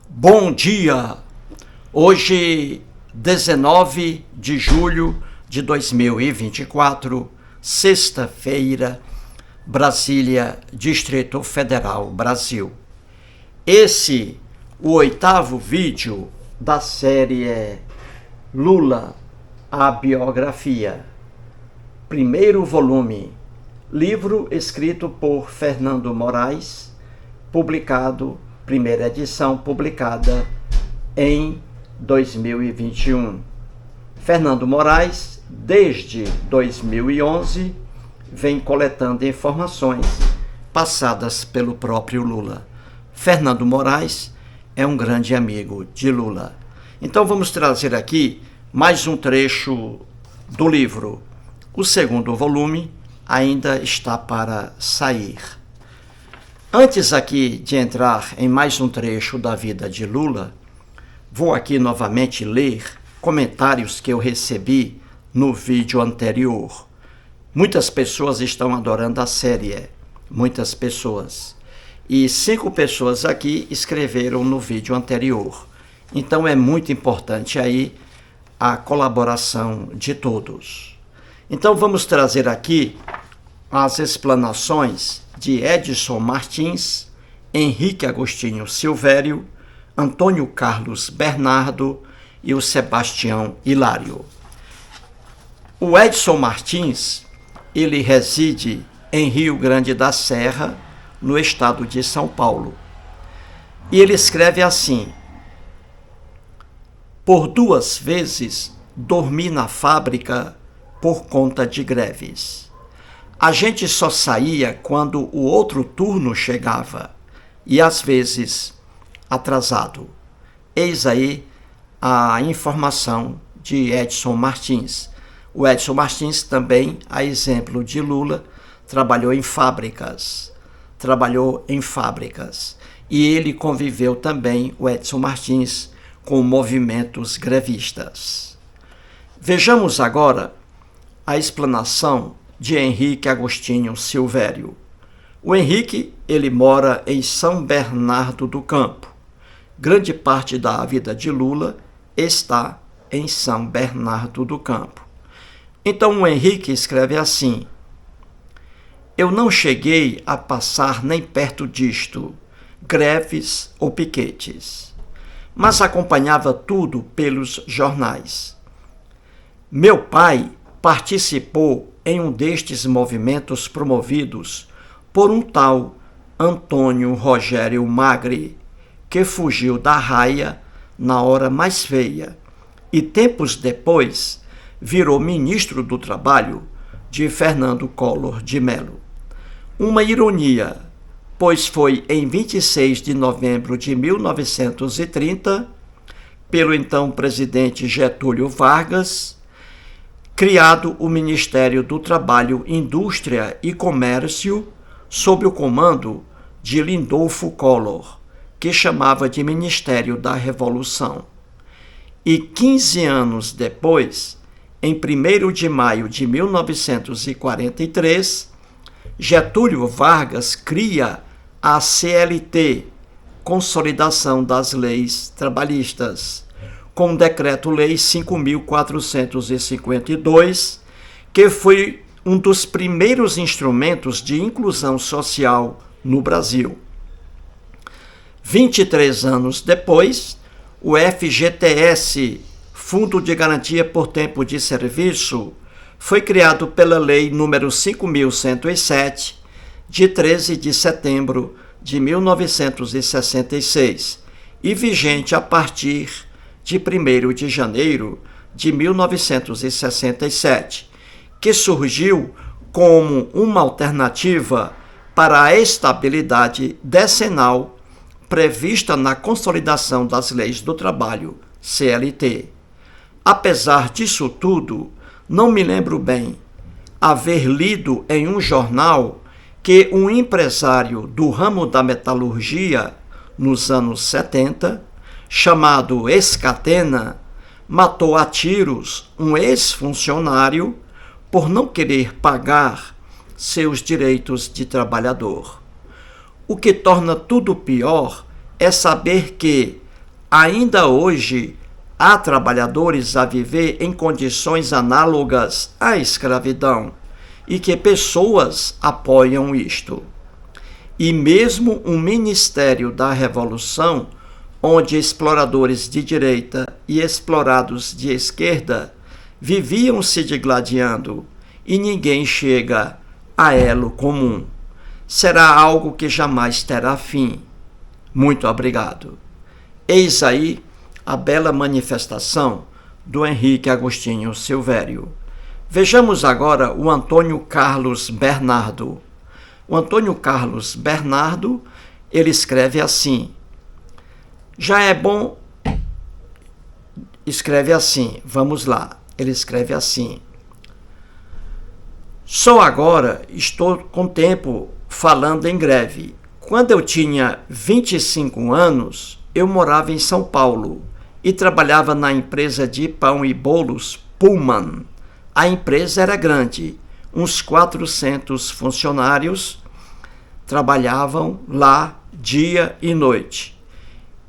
Bom dia! Hoje, 19 de julho de 2024, sexta-feira, Brasília, Distrito Federal, Brasil. Esse, o 8º vídeo da série Lula, a biografia. Primeiro volume, livro escrito por Fernando Moraes, publicado, primeira edição publicada em 2021. Fernando Moraes, desde 2011, vem coletando informações passadas pelo próprio Lula. Fernando Moraes é um grande amigo de Lula. Então vamos trazer aqui mais um trecho do livro. O segundo volume ainda está para sair. Antes aqui de entrar em mais um trecho da vida de Lula, vou aqui novamente ler comentários que eu recebi no vídeo anterior. Muitas pessoas estão adorando a série, muitas pessoas. E 5 pessoas aqui escreveram no vídeo anterior. Então é muito importante aí a colaboração de todos. Então vamos trazer aqui as explanações de Edson Martins, Henrique Agostinho Silvério, Antônio Carlos Bernardo e o Sebastião Hilário. O Edson Martins, ele reside em Rio Grande da Serra, no estado de São Paulo. E ele escreve assim: por 2 vezes dormi na fábrica por conta de greves. A gente só saía quando o outro turno chegava, e às vezes atrasado. Eis aí a informação de Edson Martins. O Edson Martins também, a exemplo de Lula, trabalhou em fábricas. E ele conviveu também, o Edson Martins, com movimentos grevistas. Vejamos agora a explanação de Henrique Agostinho Silvério. O Henrique, ele mora em São Bernardo do Campo. Grande parte da vida de Lula está em São Bernardo do Campo. Então o Henrique escreve assim: eu não cheguei a passar nem perto disto, greves ou piquetes, mas acompanhava tudo pelos jornais. Meu pai participou em um destes movimentos promovidos por um tal Antônio Rogério Magre, que fugiu da raia na hora mais feia e tempos depois virou ministro do Trabalho de Fernando Collor de Mello. Uma ironia, pois foi em 26 de novembro de 1930, pelo então presidente Getúlio Vargas, criado o Ministério do Trabalho, Indústria e Comércio, sob o comando de Lindolfo Collor, que chamava de Ministério da Revolução. E 15 anos depois, em 1º de maio de 1943, Getúlio Vargas cria a CLT, Consolidação das Leis Trabalhistas, com o Decreto-Lei 5.452, que foi um dos primeiros instrumentos de inclusão social no Brasil. 23 anos depois, o FGTS, Fundo de Garantia por Tempo de Serviço, foi criado pela Lei nº 5.107, de 13 de setembro de 1966, e vigente a partir de 1º de janeiro de 1967, que surgiu como uma alternativa para a estabilidade decenal prevista na Consolidação das Leis do Trabalho, CLT. Apesar disso tudo, não me lembro bem haver lido em um jornal que um empresário do ramo da metalurgia, nos anos 70, chamado Escatena, matou a tiros um ex-funcionário por não querer pagar seus direitos de trabalhador. O que torna tudo pior é saber que, ainda hoje há trabalhadores a viver em condições análogas à escravidão e que pessoas apoiam isto. E mesmo um Ministério da Revolução, onde exploradores de direita e explorados de esquerda viviam se digladiando e ninguém chega a elo comum. Será algo que jamais terá fim. Muito obrigado. Eis aí a bela manifestação do Henrique Agostinho Silvério. Vejamos agora o Antônio Carlos Bernardo. O Antônio Carlos Bernardo, ele escreve assim. Já é bom... Escreve assim, vamos lá. Ele escreve assim. Só agora estou com tempo falando em greve. Quando eu tinha 25 anos, eu morava em São Paulo e trabalhava na empresa de pão e bolos Pullman. A empresa era grande, uns 400 funcionários trabalhavam lá dia e noite.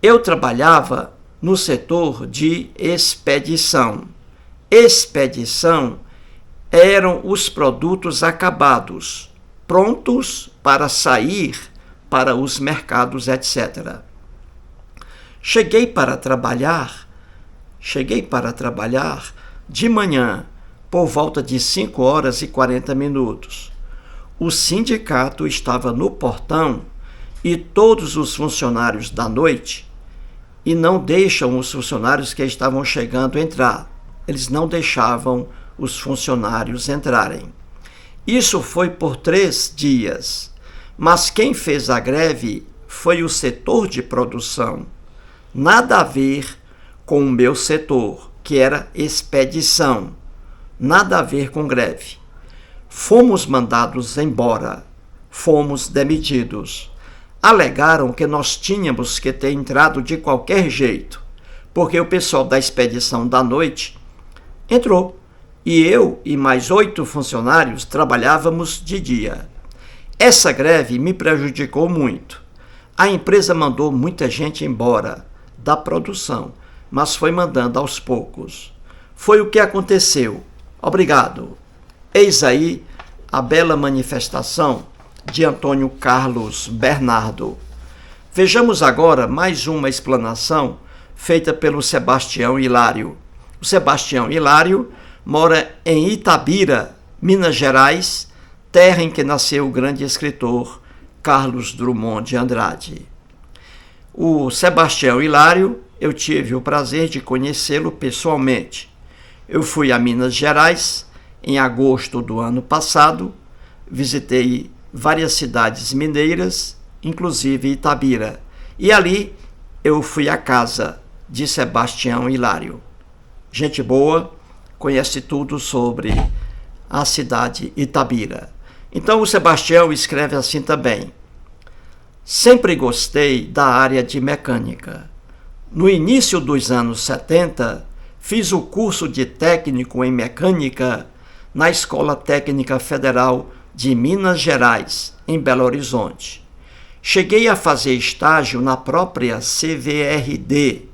Eu trabalhava no setor de expedição. Expedição eram os produtos acabados, prontos para sair para os mercados, etc. Cheguei para trabalhar de manhã, por volta de 5h40. O sindicato estava no portão e todos os funcionários da noite, e não deixam os funcionários que estavam chegando entrar. Eles não deixavam os funcionários entrarem. Isso foi por 3 dias, mas quem fez a greve foi o setor de produção. Nada a ver com o meu setor, que era expedição. Nada a ver com greve. Fomos mandados embora. Fomos demitidos. Alegaram que nós tínhamos que ter entrado de qualquer jeito, porque o pessoal da expedição da noite entrou. E eu e mais 8 funcionários trabalhávamos de dia. Essa greve me prejudicou muito. A empresa mandou muita gente embora da produção, mas foi mandando aos poucos. Foi o que aconteceu. Obrigado. Eis aí a bela manifestação de Antônio Carlos Bernardo. Vejamos agora mais uma explanação feita pelo Sebastião Hilário. O Sebastião Hilário mora em Itabira, Minas Gerais, terra em que nasceu o grande escritor Carlos Drummond de Andrade. O Sebastião Hilário, eu tive o prazer de conhecê-lo pessoalmente. Eu fui a Minas Gerais em agosto do ano passado, visitei várias cidades mineiras, inclusive Itabira, e ali eu fui à casa de Sebastião Hilário. Gente boa, conhece tudo sobre a cidade Itabira. Então o Sebastião escreve assim também. Sempre gostei da área de mecânica. No início dos anos 70, fiz o curso de técnico em mecânica na Escola Técnica Federal de Minas Gerais, em Belo Horizonte. Cheguei a fazer estágio na própria CVRD,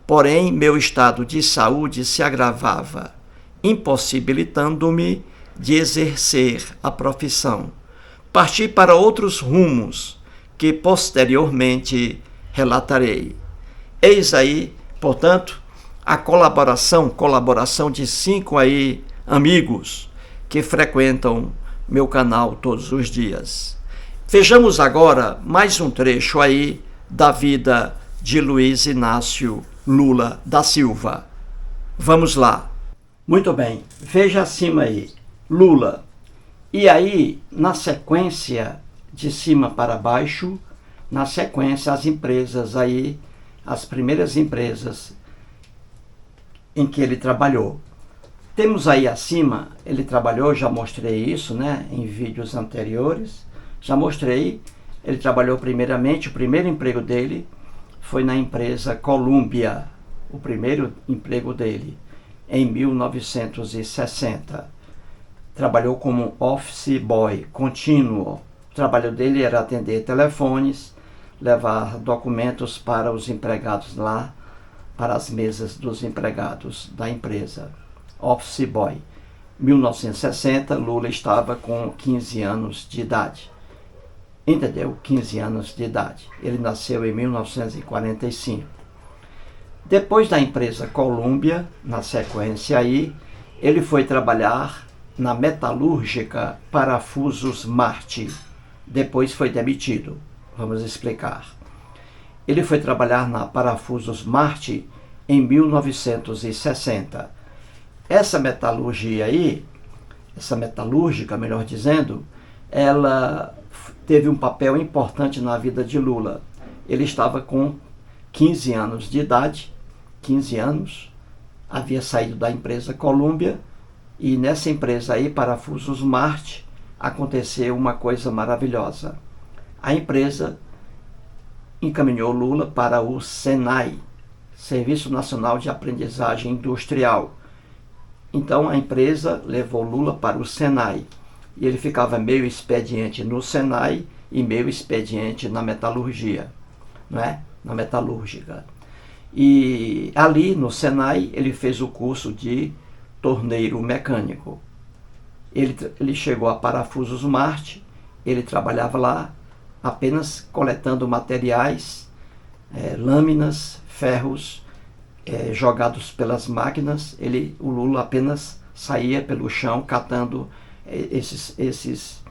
porém meu estado de saúde se agravava, impossibilitando-me de exercer a profissão. Parti para outros rumos, que posteriormente relatarei. Eis aí, portanto, a colaboração de 5 aí amigos que frequentam meu canal todos os dias. Vejamos agora mais um trecho aí da vida de Luiz Inácio Lula da Silva. Vamos lá. Muito bem, veja acima aí, Lula. E aí, na sequência, de cima para baixo, na sequência, as empresas aí, as primeiras empresas em que ele trabalhou. Temos aí acima, ele trabalhou, já mostrei isso, né, em vídeos anteriores, já mostrei, ele trabalhou primeiramente, o primeiro emprego dele foi na empresa Columbia, o primeiro emprego dele, em 1960. Trabalhou como office boy contínuo. O trabalho dele era atender telefones, levar documentos para os empregados lá, para as mesas dos empregados da empresa. Office Boy. 1960, Lula estava com 15 anos de idade. Entendeu? 15 anos de idade. Ele nasceu em 1945. Depois da empresa Columbia, na sequência aí, ele foi trabalhar na metalúrgica Parafusos Marte. Depois foi demitido. Vamos explicar. Ele foi trabalhar na Parafusos Marte em 1960. Essa metalurgia aí, essa metalúrgica, melhor dizendo, ela teve um papel importante na vida de Lula. Ele estava com 15 anos de idade, 15 anos, havia saído da empresa Columbia, e nessa empresa aí, Parafusos Marte, aconteceu uma coisa maravilhosa. A empresa encaminhou Lula para o SENAI, Serviço Nacional de Aprendizagem Industrial. Então a empresa levou Lula para o SENAI, e ele ficava meio expediente no SENAI e meio expediente na metalurgia, não é? Na metalúrgica. E ali no SENAI ele fez o curso de torneiro mecânico. Ele chegou a Parafusos Marte, ele trabalhava lá apenas coletando materiais, lâminas, ferros, jogados pelas máquinas. O Lula apenas saía pelo chão catando esse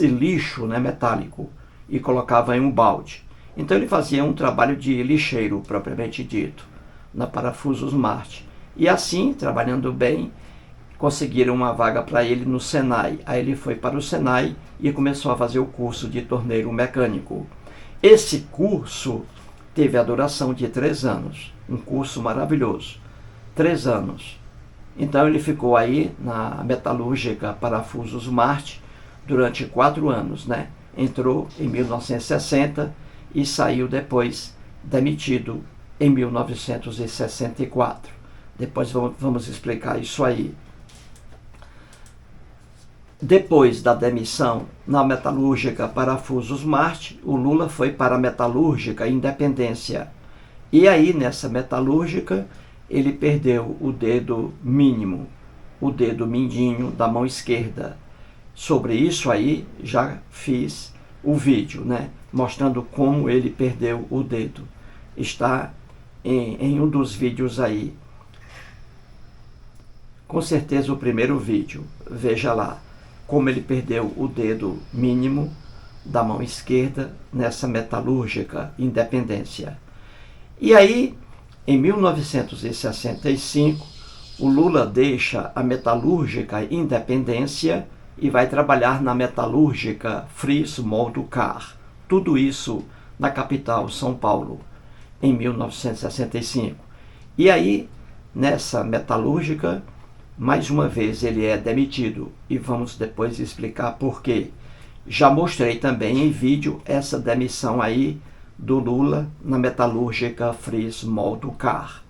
lixo, né, metálico, e colocava em um balde. Então ele fazia um trabalho de lixeiro, propriamente dito, na Parafusos Marte. E assim, trabalhando bem, conseguiram uma vaga para ele no SENAI. Aí ele foi para o SENAI e começou a fazer o curso de torneiro mecânico. Esse curso teve a duração de 3 anos, um curso maravilhoso, 3 anos. Então ele ficou aí na metalúrgica Parafusos Marte durante 4 anos, né? Entrou em 1960 e saiu depois demitido em 1964. Depois vamos explicar isso aí. Depois da demissão na metalúrgica Parafusos Marte, o Lula foi para a metalúrgica Independência. E aí, nessa metalúrgica, ele perdeu o dedo mínimo, o dedo mindinho da mão esquerda. Sobre isso aí, já fiz o vídeo, né? Mostrando como ele perdeu o dedo. Está em um dos vídeos aí. Com certeza o primeiro vídeo. Veja lá como ele perdeu o dedo mínimo da mão esquerda nessa metalúrgica Independência. E aí, em 1965, o Lula deixa a metalúrgica Independência e vai trabalhar na metalúrgica Fries Molducar. Tudo isso na capital, São Paulo, em 1965. E aí, nessa metalúrgica, mais uma vez ele é demitido, e vamos depois explicar por quê. Já mostrei também em vídeo essa demissão aí do Lula na metalúrgica Fries Molducar.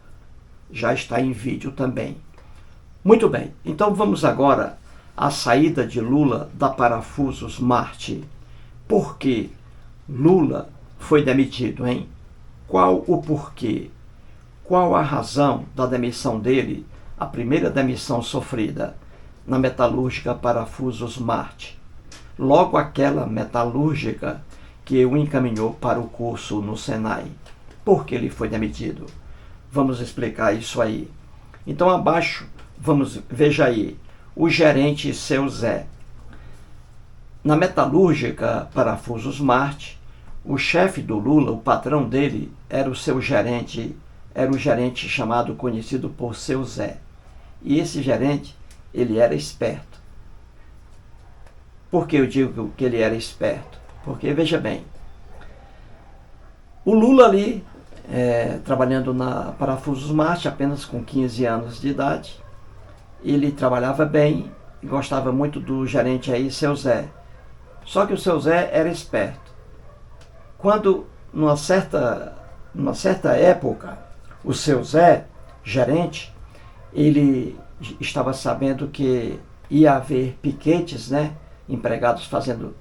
Já está em vídeo também. Muito bem, então vamos agora à saída de Lula da Parafusos Marte. Por que Lula foi demitido, hein? Qual o porquê? Qual a razão da demissão dele? A primeira demissão sofrida na metalúrgica Parafusos Marte. Logo aquela metalúrgica que o encaminhou para o curso no SENAI. Por que ele foi demitido? Vamos explicar isso aí. Então abaixo, veja aí, o gerente Seu Zé. Na metalúrgica Parafusos Marte, o chefe do Lula, o patrão dele, era o gerente chamado, conhecido por Seu Zé. E esse gerente, ele era esperto. Por que eu digo que ele era esperto? Porque, veja bem, o Lula ali, trabalhando na Parafusos Marte, apenas com 15 anos de idade, ele trabalhava bem, gostava muito do gerente aí, Seu Zé. Só que o Seu Zé era esperto. Quando, numa certa época, o Seu Zé, gerente, ele estava sabendo que ia haver piquetes, né? Empregados fazendo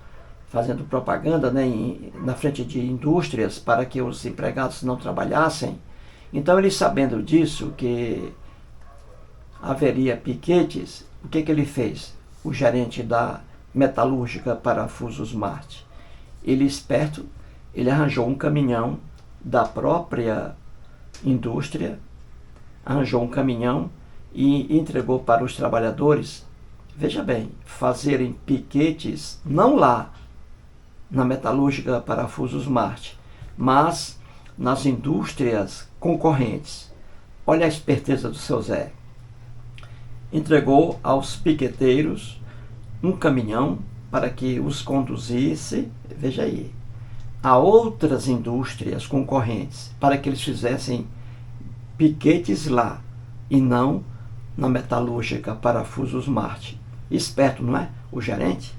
fazendo propaganda, né, na frente de indústrias para que os empregados não trabalhassem. Então, ele sabendo disso, que haveria piquetes, o que ele fez? O gerente da metalúrgica Parafusos Marte, ele esperto, ele arranjou um caminhão da própria indústria, arranjou um caminhão e entregou para os trabalhadores, veja bem, fazerem piquetes, não lá na metalúrgica Parafusos Marte, mas nas indústrias concorrentes. Olha a esperteza do seu Zé. Entregou aos piqueteiros um caminhão para que os conduzisse, veja aí, a outras indústrias concorrentes, para que eles fizessem piquetes lá e não na metalúrgica Parafusos Marte. Esperto, não é? O gerente?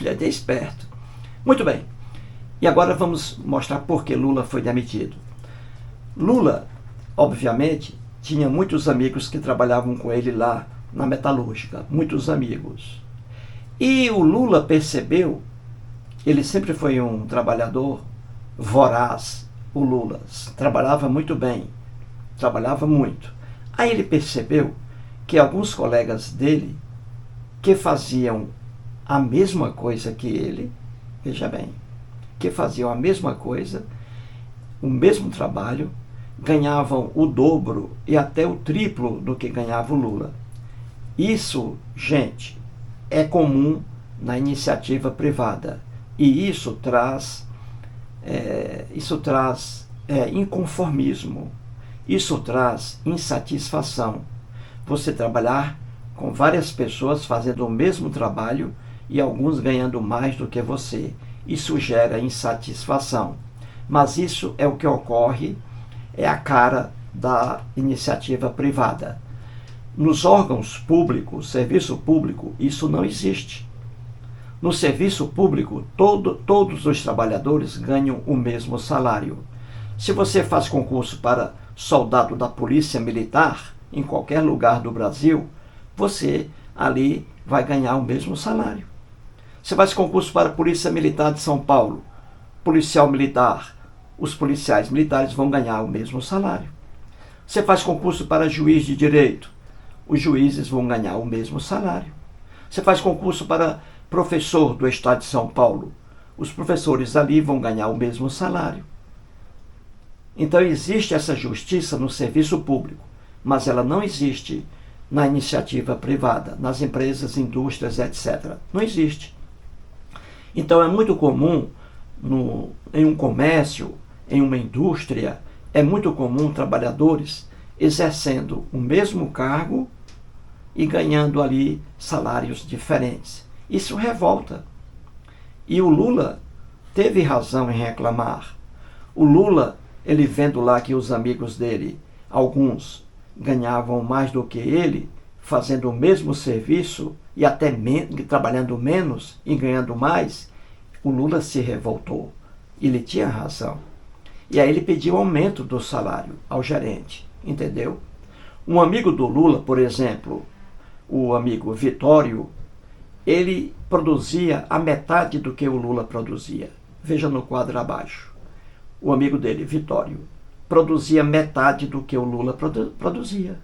Ele é esperto. Muito bem. E agora vamos mostrar por que Lula foi demitido. Lula, obviamente, tinha muitos amigos que trabalhavam com ele lá na metalúrgica, muitos amigos. E o Lula percebeu, ele sempre foi um trabalhador voraz, o Lula, trabalhava muito bem, trabalhava muito. Aí ele percebeu que alguns colegas dele, que faziam a mesma coisa que ele, veja bem, que faziam a mesma coisa, o mesmo trabalho, ganhavam o dobro e até o triplo do que ganhava o Lula. Isso, gente, é comum na iniciativa privada. E isso traz inconformismo. Isso traz insatisfação. Você trabalhar com várias pessoas fazendo o mesmo trabalho e alguns ganhando mais do que você. Isso gera insatisfação. Mas isso é o que ocorre, é a cara da iniciativa privada. Nos órgãos públicos, serviço público, isso não existe. No serviço público, todos os trabalhadores ganham o mesmo salário. Se você faz concurso para soldado da Polícia Militar, em qualquer lugar do Brasil, você ali vai ganhar o mesmo salário. Você faz concurso para a Polícia Militar de São Paulo, policial militar, os policiais militares vão ganhar o mesmo salário. Você faz concurso para juiz de direito, os juízes vão ganhar o mesmo salário. Você faz concurso para professor do estado de São Paulo, os professores ali vão ganhar o mesmo salário. Então existe essa justiça no serviço público, mas ela não existe na iniciativa privada, nas empresas, indústrias, etc. Não existe. Então é muito comum em um comércio, em uma indústria, é muito comum trabalhadores exercendo o mesmo cargo e ganhando ali salários diferentes. Isso revolta. E o Lula teve razão em reclamar. O Lula, ele vendo lá que os amigos dele, alguns, ganhavam mais do que ele, fazendo o mesmo serviço e até trabalhando menos e ganhando mais, o Lula se revoltou. Ele tinha razão. E aí ele pediu aumento do salário ao gerente, entendeu? Um amigo do Lula, por exemplo, o amigo Vitório, ele produzia a metade do que o Lula produzia. Veja no quadro abaixo. O amigo dele, Vitório, produzia metade do que o Lula produzia.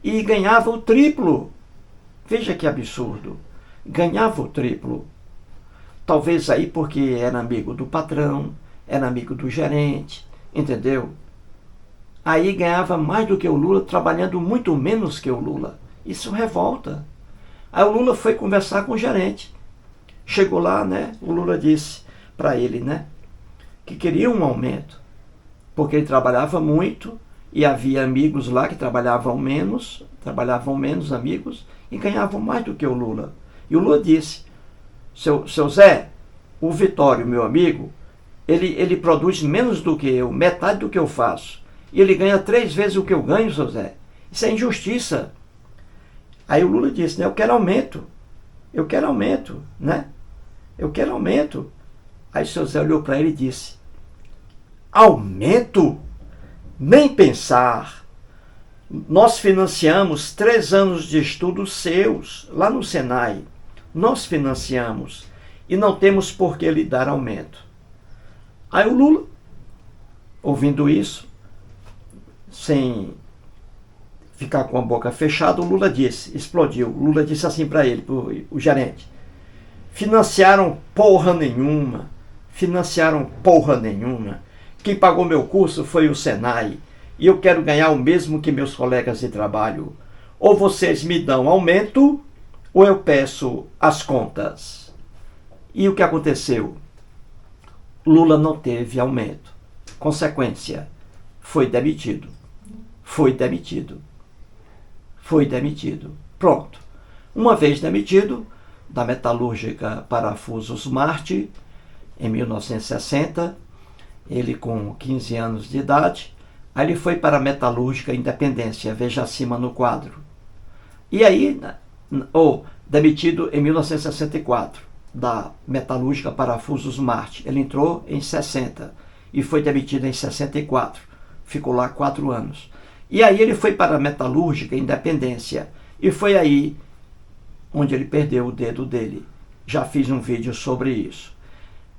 E ganhava o triplo. Veja que absurdo. Ganhava o triplo. Talvez aí porque era amigo do patrão, era amigo do gerente, entendeu? Aí ganhava mais do que o Lula, trabalhando muito menos que o Lula. Isso revolta. Aí o Lula foi conversar com o gerente. Chegou lá, né? O Lula disse para ele, né? Que queria um aumento. Porque ele trabalhava muito e havia amigos lá que trabalhavam menos amigos, e ganhavam mais do que o Lula. E o Lula disse, seu Zé, o Vitório, meu amigo, ele produz menos do que eu, metade do que eu faço. E ele ganha 3 vezes o que eu ganho, seu Zé. Isso é injustiça. Aí o Lula disse, né? Eu quero aumento, né? Eu quero aumento. Aí o seu Zé olhou para ele e disse, aumento? Nem pensar. Nós financiamos 3 anos de estudos seus, lá no Senai. Nós financiamos. e não temos por que lhe dar aumento. Aí o Lula, ouvindo isso, sem ficar com a boca fechada, o Lula disse, explodiu. O Lula disse assim para ele, o gerente: financiaram porra nenhuma. Quem pagou meu curso foi o Senai, e eu quero ganhar o mesmo que meus colegas de trabalho. Ou vocês me dão aumento, ou eu peço as contas. E o que aconteceu? Lula não teve aumento. Consequência, foi demitido. Pronto. Uma vez demitido da metalúrgica Parafusos Marte, em 1960, ele com 15 anos de idade, aí ele foi para a metalúrgica Independência, veja acima no quadro. E aí, demitido em 1964, da metalúrgica Parafusos Marte, ele entrou em 60 e foi demitido em 64, ficou lá 4 anos. E aí ele foi para a metalúrgica Independência, e foi aí onde ele perdeu o dedo dele. Já fiz um vídeo sobre isso.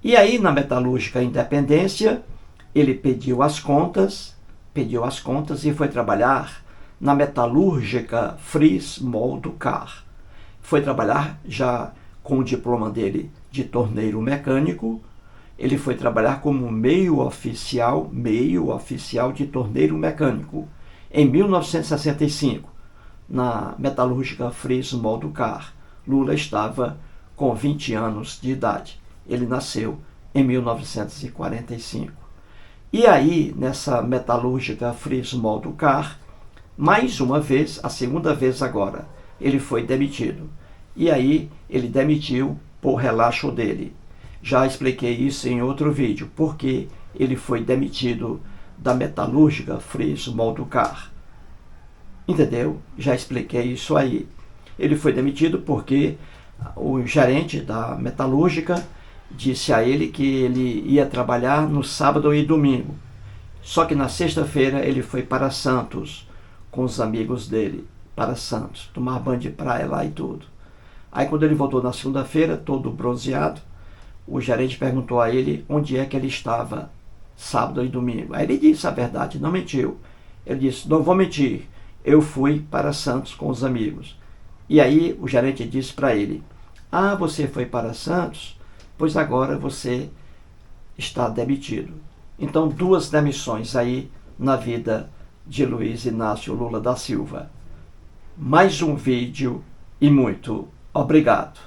E aí na metalúrgica Independência, ele pediu as contas e foi trabalhar na metalúrgica Fries Moldcar. Foi trabalhar já com o diploma dele de torneiro mecânico. Ele foi trabalhar como meio oficial de torneiro mecânico em 1965, na metalúrgica Fries Moldcar. Lula estava com 20 anos de idade. Ele nasceu em 1945. E aí, nessa metalúrgica Fries Moldcar, mais uma vez, a segunda vez agora, ele foi demitido. E aí, ele demitiu por relaxo dele. Já expliquei isso em outro vídeo, porque ele foi demitido da metalúrgica Fries Moldcar. Entendeu? Já expliquei isso aí. Ele foi demitido porque o gerente da metalúrgica disse a ele que ele ia trabalhar no sábado e domingo. Só que na sexta-feira ele foi para Santos com os amigos dele, para Santos, tomar banho de praia lá e tudo. Aí quando ele voltou na segunda-feira, todo bronzeado, o gerente perguntou a ele onde é que ele estava sábado e domingo. Aí ele disse a verdade, não mentiu. Ele disse: não vou mentir, eu fui para Santos com os amigos. E aí o gerente disse para ele: ah, você foi para Santos? Pois agora você está demitido. Então, 2 demissões aí na vida de Luiz Inácio Lula da Silva. Mais um vídeo e muito obrigado.